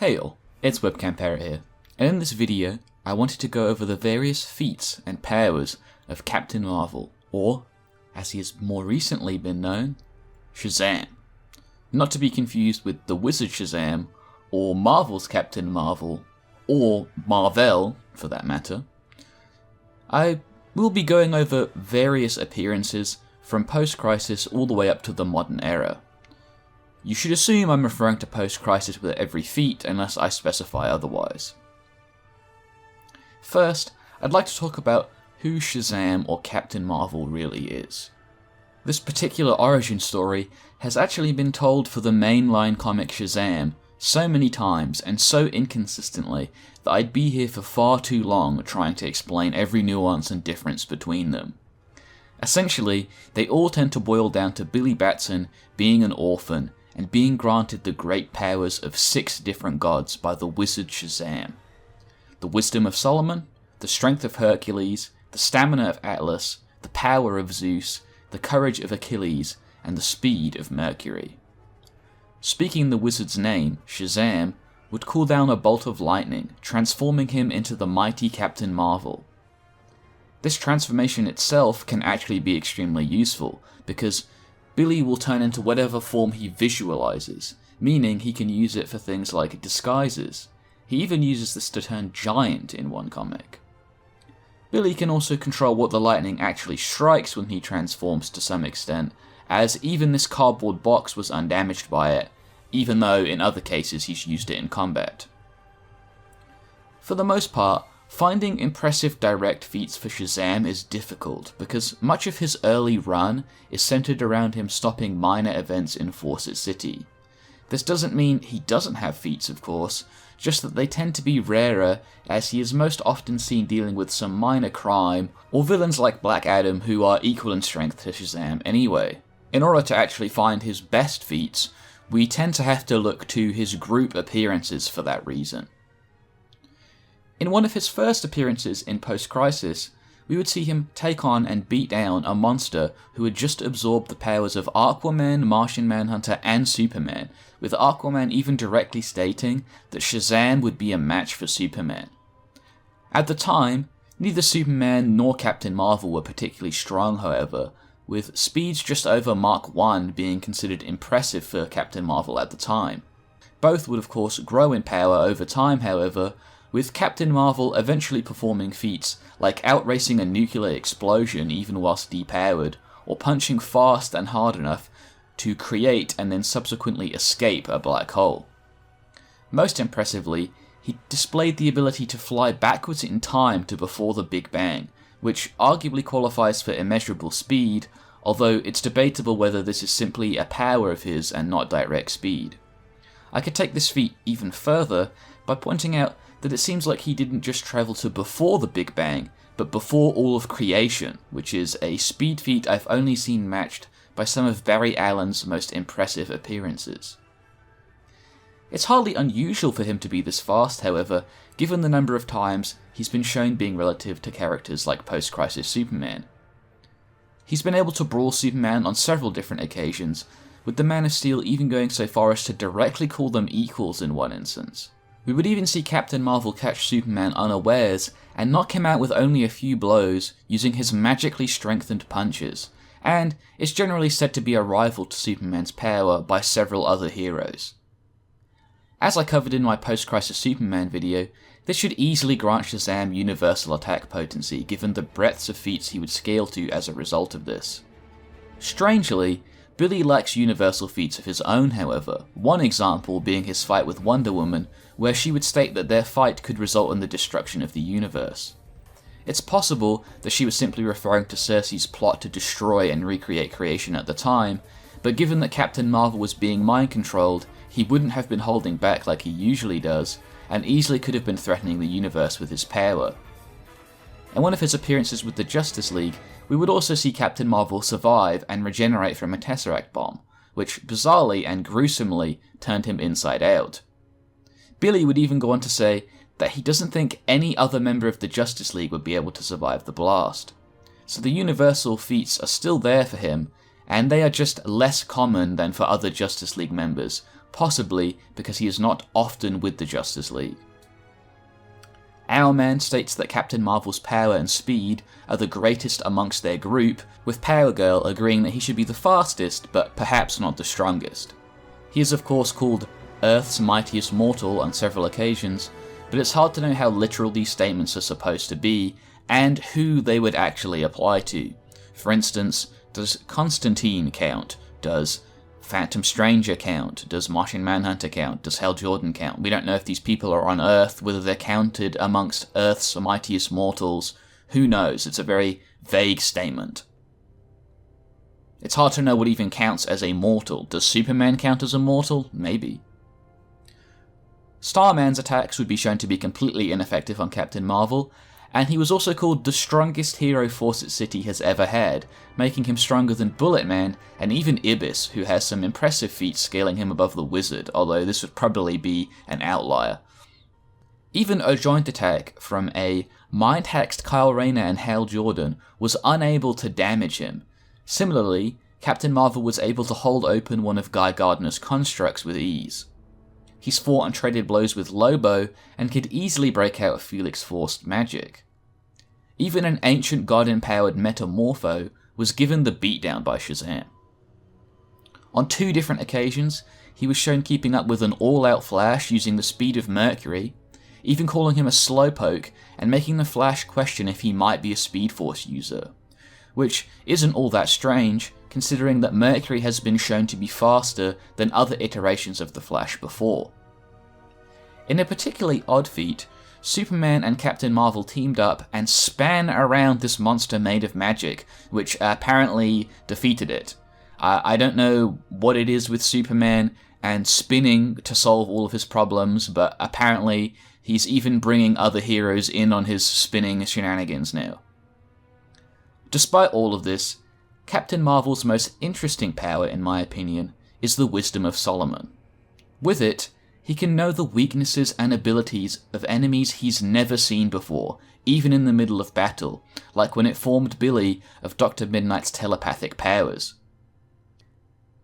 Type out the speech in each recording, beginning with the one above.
Hey all, it's Webcamparrot here, and in this video I wanted to go over the various feats and powers of Captain Marvel, or, as he has more recently been known, Shazam. Not to be confused with the Wizard Shazam, or Marvel's Captain Marvel, or Marvel for that matter. I will be going over various appearances from post-crisis all the way up to the modern era. You should assume I'm referring to post-crisis with every feat unless I specify otherwise. First, I'd like to talk about who Shazam or Captain Marvel really is. This particular origin story has actually been told for the mainline comic Shazam so many times and so inconsistently that I'd be here for far too long trying to explain every nuance and difference between them. Essentially, they all tend to boil down to Billy Batson being an orphan and being granted the great powers of 6 different gods by the Wizard Shazam. The wisdom of Solomon, the strength of Hercules, the stamina of Atlas, the power of Zeus, the courage of Achilles, and the speed of Mercury. Speaking the wizard's name, Shazam would call down a bolt of lightning, transforming him into the mighty Captain Marvel. This transformation itself can actually be extremely useful, because Billy will turn into whatever form he visualizes, meaning he can use it for things like disguises. He even uses this to turn giant in one comic. Billy can also control what the lightning actually strikes when he transforms to some extent, as even this cardboard box was undamaged by it, even though in other cases he's used it in combat. For the most part, finding impressive direct feats for Shazam is difficult, because much of his early run is centered around him stopping minor events in Fawcett City. This doesn't mean he doesn't have feats, of course, just that they tend to be rarer, as he is most often seen dealing with some minor crime, or villains like Black Adam who are equal in strength to Shazam anyway. In order to actually find his best feats, we tend to have to look to his group appearances for that reason. In one of his first appearances in Post-Crisis, we would see him take on and beat down a monster who had just absorbed the powers of Aquaman, Martian Manhunter, and Superman, with Aquaman even directly stating that Shazam would be a match for Superman. At the time, neither Superman nor Captain Marvel were particularly strong, however, with speeds just over Mach 1 being considered impressive for Captain Marvel at the time. Both would of course grow in power over time, however, with Captain Marvel eventually performing feats like outracing a nuclear explosion even whilst depowered, or punching fast and hard enough to create and then subsequently escape a black hole. Most impressively, he displayed the ability to fly backwards in time to before the Big Bang, which arguably qualifies for immeasurable speed, although it's debatable whether this is simply a power of his and not direct speed. I could take this feat even further by pointing out that it seems like he didn't just travel to before the Big Bang, but before all of creation, which is a speed feat I've only seen matched by some of Barry Allen's most impressive appearances. It's hardly unusual for him to be this fast, however, given the number of times he's been shown being relative to characters like post-crisis Superman. He's been able to brawl Superman on several different occasions, with the Man of Steel even going so far as to directly call them equals in one instance. We would even see Captain Marvel catch Superman unawares and knock him out with only a few blows using his magically strengthened punches, and is generally said to be a rival to Superman's power by several other heroes. As I covered in my post-crisis Superman video, this should easily grant Shazam universal attack potency given the breadths of feats he would scale to as a result of this. Strangely, Billy lacks universal feats of his own, however, one example being his fight with Wonder Woman, where she would state that their fight could result in the destruction of the universe. It's possible that she was simply referring to Cersei's plot to destroy and recreate creation at the time, but given that Captain Marvel was being mind-controlled, he wouldn't have been holding back like he usually does, and easily could have been threatening the universe with his power. In one of his appearances with the Justice League, we would also see Captain Marvel survive and regenerate from a Tesseract bomb, which bizarrely and gruesomely turned him inside out. Billy would even go on to say that he doesn't think any other member of the Justice League would be able to survive the blast. So the universal feats are still there for him, and they are just less common than for other Justice League members, possibly because he is not often with the Justice League. Owlman states that Captain Marvel's power and speed are the greatest amongst their group, with Power Girl agreeing that he should be the fastest, but perhaps not the strongest. He is of course called Earth's mightiest mortal on several occasions, but it's hard to know how literal these statements are supposed to be, and who they would actually apply to. For instance, does Constantine count? Does Phantom Stranger count? Does Martian Manhunter count? Does Hal Jordan count? We don't know if these people are on Earth, whether they're counted amongst Earth's mightiest mortals. Who knows? It's a very vague statement. It's hard to know what even counts as a mortal. Does Superman count as a mortal? Maybe. Starman's attacks would be shown to be completely ineffective on Captain Marvel, and he was also called the strongest hero Fawcett City has ever had, making him stronger than Bulletman and even Ibis, who has some impressive feats scaling him above the Wizard, although this would probably be an outlier. Even a joint attack from a mind-hacked Kyle Rayner and Hal Jordan was unable to damage him. Similarly, Captain Marvel was able to hold open one of Guy Gardner's constructs with ease. He's fought and traded blows with Lobo, and could easily break out of Felix Forced magic. Even an ancient god-empowered Metamorpho was given the beatdown by Shazam. On 2 different occasions, he was shown keeping up with an all-out Flash using the speed of Mercury, even calling him a slowpoke and making the Flash question if he might be a Speed Force user. Which isn't all that strange, considering that Mercury has been shown to be faster than other iterations of the Flash before. In a particularly odd feat, Superman and Captain Marvel teamed up and span around this monster made of magic, which apparently defeated it. I don't know what it is with Superman and spinning to solve all of his problems, but apparently he's even bringing other heroes in on his spinning shenanigans now. Despite all of this, Captain Marvel's most interesting power, in my opinion, is the Wisdom of Solomon. With it, he can know the weaknesses and abilities of enemies he's never seen before, even in the middle of battle, like when it informed Billy of Dr. Midnight's telepathic powers.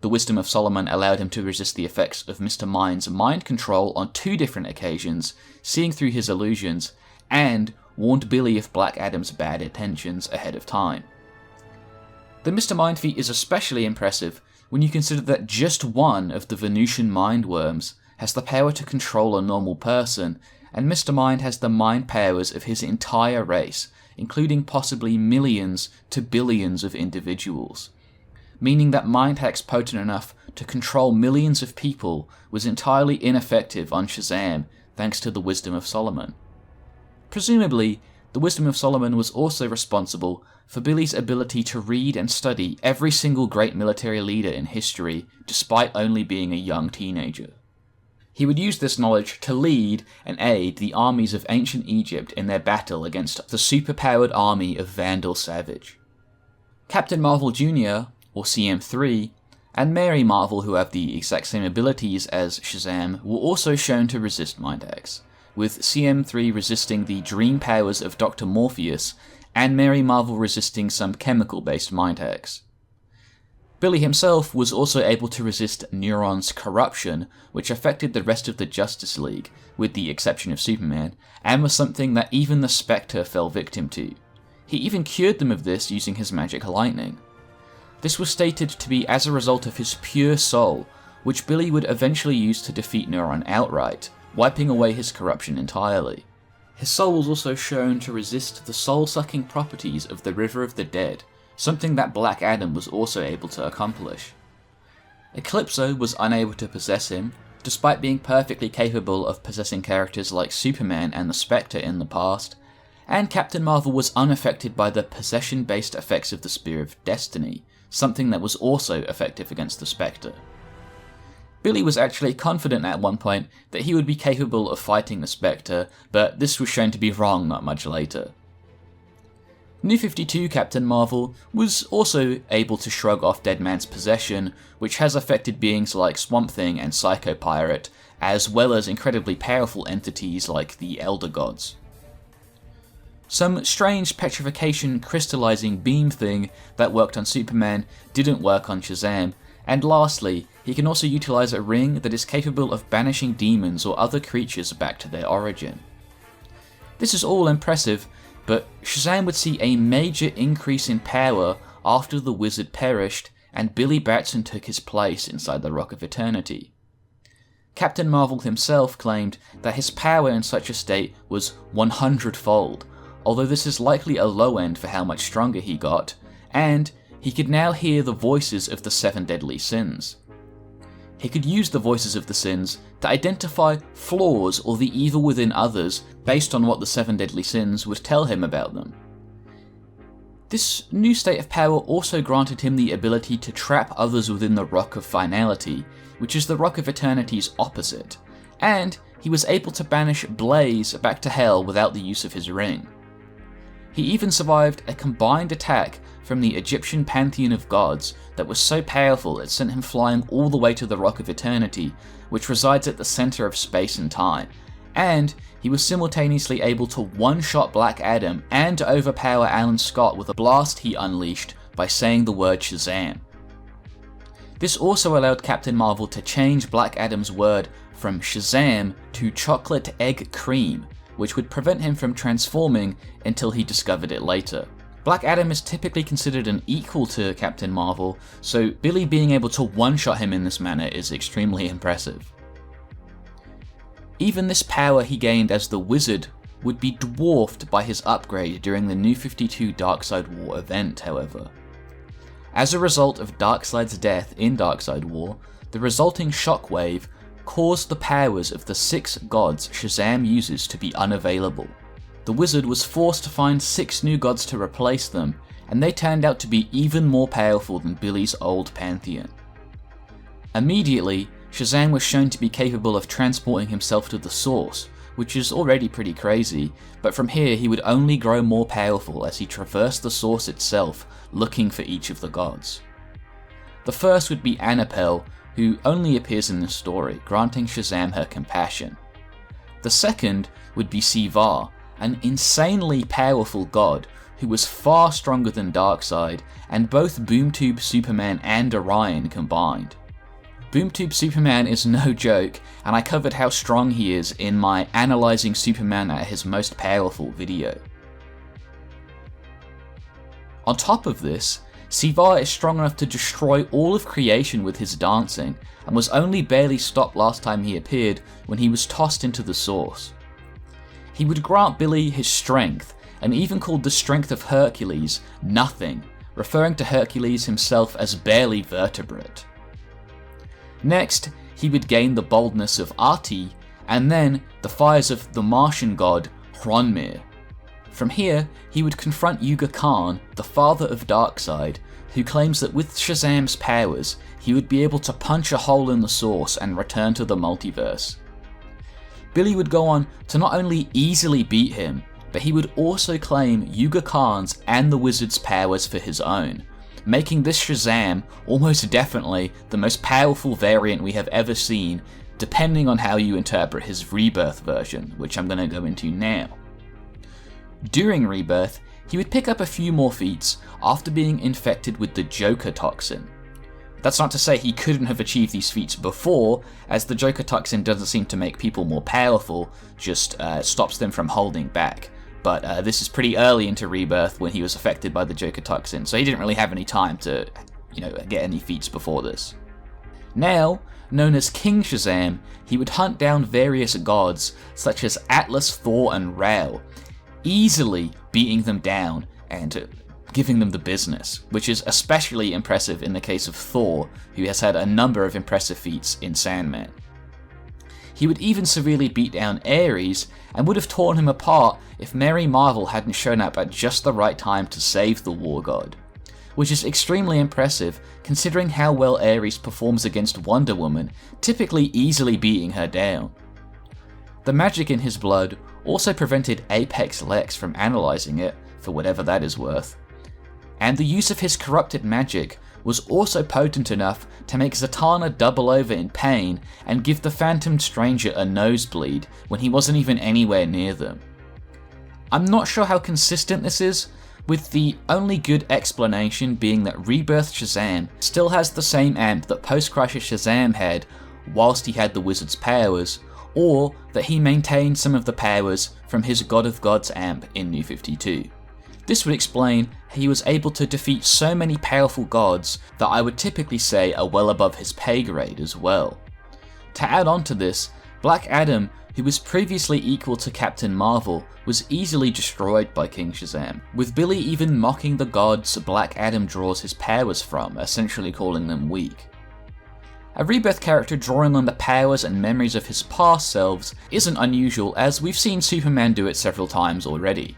The Wisdom of Solomon allowed him to resist the effects of Mr. Mind's mind control on 2 different occasions, seeing through his illusions, and warned Billy of Black Adam's bad intentions ahead of time. The Mr. Mind feat is especially impressive when you consider that just one of the Venusian mind worms has the power to control a normal person, and Mr. Mind has the mind powers of his entire race, including possibly millions to billions of individuals. Meaning that mind hacks potent enough to control millions of people was entirely ineffective on Shazam thanks to the Wisdom of Solomon. Presumably, the Wisdom of Solomon was also responsible for Billy's ability to read and study every single great military leader in history, despite only being a young teenager. He would use this knowledge to lead and aid the armies of ancient Egypt in their battle against the superpowered army of Vandal Savage. Captain Marvel Jr., or CM3, and Mary Marvel, who have the exact same abilities as Shazam, were also shown to resist mind hacks, with CM3 resisting the dream powers of Dr. Morpheus, and Mary Marvel resisting some chemical-based mind hacks. Billy himself was also able to resist Neuron's corruption, which affected the rest of the Justice League, with the exception of Superman, and was something that even the Spectre fell victim to. He even cured them of this using his magic lightning. This was stated to be as a result of his pure soul, which Billy would eventually use to defeat Neuron outright, wiping away his corruption entirely. His soul was also shown to resist the soul-sucking properties of the River of the Dead, something that Black Adam was also able to accomplish. Eclipso was unable to possess him, despite being perfectly capable of possessing characters like Superman and the Spectre in the past, and Captain Marvel was unaffected by the possession-based effects of the Spear of Destiny, something that was also effective against the Spectre. Billy was actually confident at one point that he would be capable of fighting the Spectre, but this was shown to be wrong not much later. New 52 Captain Marvel was also able to shrug off Deadman's possession, which has affected beings like Swamp Thing and Psycho Pirate, as well as incredibly powerful entities like the Elder Gods. Some strange petrification crystallizing beam thing that worked on Superman didn't work on Shazam, And lastly, he can also utilise a ring that is capable of banishing demons or other creatures back to their origin. This is all impressive, but Shazam would see a major increase in power after the wizard perished and Billy Batson took his place inside the Rock of Eternity. Captain Marvel himself claimed that his power in such a state was 100-fold, although this is likely a low end for how much stronger he got, and he could now hear the voices of the 7 deadly sins. He could use the voices of the sins to identify flaws or the evil within others based on what the 7 deadly sins would tell him about them. This new state of power also granted him the ability to trap others within the Rock of Finality, which is the Rock of Eternity's opposite, and he was able to banish Blaze back to hell without the use of his ring. He even survived a combined attack from the Egyptian pantheon of gods that was so powerful it sent him flying all the way to the Rock of Eternity, which resides at the center of space and time, and he was simultaneously able to one-shot Black Adam and overpower Alan Scott with a blast he unleashed by saying the word Shazam. This also allowed Captain Marvel to change Black Adam's word from Shazam to chocolate egg cream, which would prevent him from transforming until he discovered it later. Black Adam is typically considered an equal to Captain Marvel, so Billy being able to one-shot him in this manner is extremely impressive. Even this power he gained as the Wizard would be dwarfed by his upgrade during the New 52 Darkseid War event, however. As a result of Darkseid's death in Darkseid War, the resulting shockwave caused the powers of the 6 gods Shazam uses to be unavailable. The Wizard was forced to find 6 new gods to replace them, and they turned out to be even more powerful than Billy's old pantheon. Immediately, Shazam was shown to be capable of transporting himself to the Source, which is already pretty crazy, but from here he would only grow more powerful as he traversed the Source itself, looking for each of the gods. The first would be Annapelle, who only appears in this story, granting Shazam her compassion. The second would be Sivar, an insanely powerful god who was far stronger than Darkseid, and both Boomtube Superman and Orion combined. Boomtube Superman is no joke, and I covered how strong he is in my Analyzing Superman at his most powerful video. On top of this, Sivar is strong enough to destroy all of creation with his dancing, and was only barely stopped last time he appeared when he was tossed into the Source. He would grant Billy his strength, and even called the strength of Hercules nothing, referring to Hercules himself as barely vertebrate. Next, he would gain the boldness of Ati, and then the fires of the Martian god Hronmir. From here, he would confront Yuga Khan, the father of Darkseid, who claims that with Shazam's powers, he would be able to punch a hole in the Source and return to the multiverse. Billy would go on to not only easily beat him, but he would also claim Yuga Khan's and the Wizard's powers for his own, making this Shazam almost definitely the most powerful variant we have ever seen, depending on how you interpret his Rebirth version, which I'm going to go into now. During Rebirth, he would pick up a few more feats after being infected with the Joker toxin. That's not to say he couldn't have achieved these feats before, as the Joker toxin doesn't seem to make people more powerful, just stops them from holding back. But this is pretty early into Rebirth when he was affected by the Joker toxin, so he didn't really have any time to, get any feats before this. Now, known as King Shazam, he would hunt down various gods, such as Atlas, Thor, and Rao, easily beating them down and giving them the business, which is especially impressive in the case of Thor, who has had a number of impressive feats in Sandman. He would even severely beat down Ares, and would have torn him apart if Mary Marvel hadn't shown up at just the right time to save the War God, which is extremely impressive considering how well Ares performs against Wonder Woman, typically easily beating her down. The magic in his blood also prevented Apex Lex from analyzing it, for whatever that is worth, and the use of his corrupted magic was also potent enough to make Zatanna double over in pain and give the Phantom Stranger a nosebleed when he wasn't even anywhere near them. I'm not sure how consistent this is, with the only good explanation being that Rebirth Shazam still has the same amp that Post-Crisis Shazam had whilst he had the Wizard's powers, or that he maintained some of the powers from his God of Gods amp in New 52. This would explain how he was able to defeat so many powerful gods that I would typically say are well above his pay grade as well. To add on to this, Black Adam, who was previously equal to Captain Marvel, was easily destroyed by King Shazam, with Billy even mocking the gods Black Adam draws his powers from, essentially calling them weak. A Rebirth character drawing on the powers and memories of his past selves isn't unusual, as we've seen Superman do it several times already.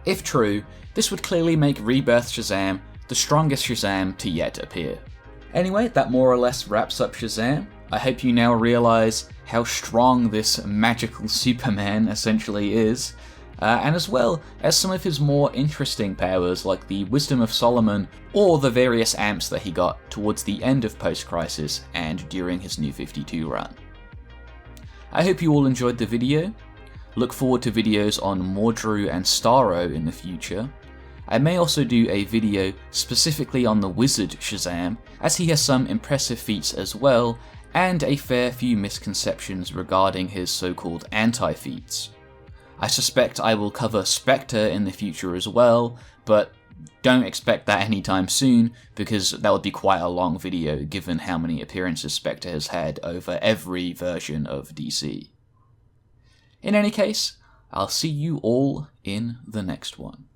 If true, this would clearly make Rebirth Shazam the strongest Shazam to yet appear. Anyway, that more or less wraps up Shazam. I hope you now realise how strong this magical Superman essentially is, and as well as some of his more interesting powers like the Wisdom of Solomon or the various amps that he got towards the end of Post-Crisis and during his New 52 run. I hope you all enjoyed the video. Look forward to videos on Mordru and Starro in the future. I may also do a video specifically on the Wizard Shazam, as he has some impressive feats as well, and a fair few misconceptions regarding his so-called anti-feats. I suspect I will cover Spectre in the future as well, but don't expect that anytime soon, because that would be quite a long video given how many appearances Spectre has had over every version of DC. In any case, I'll see you all in the next one.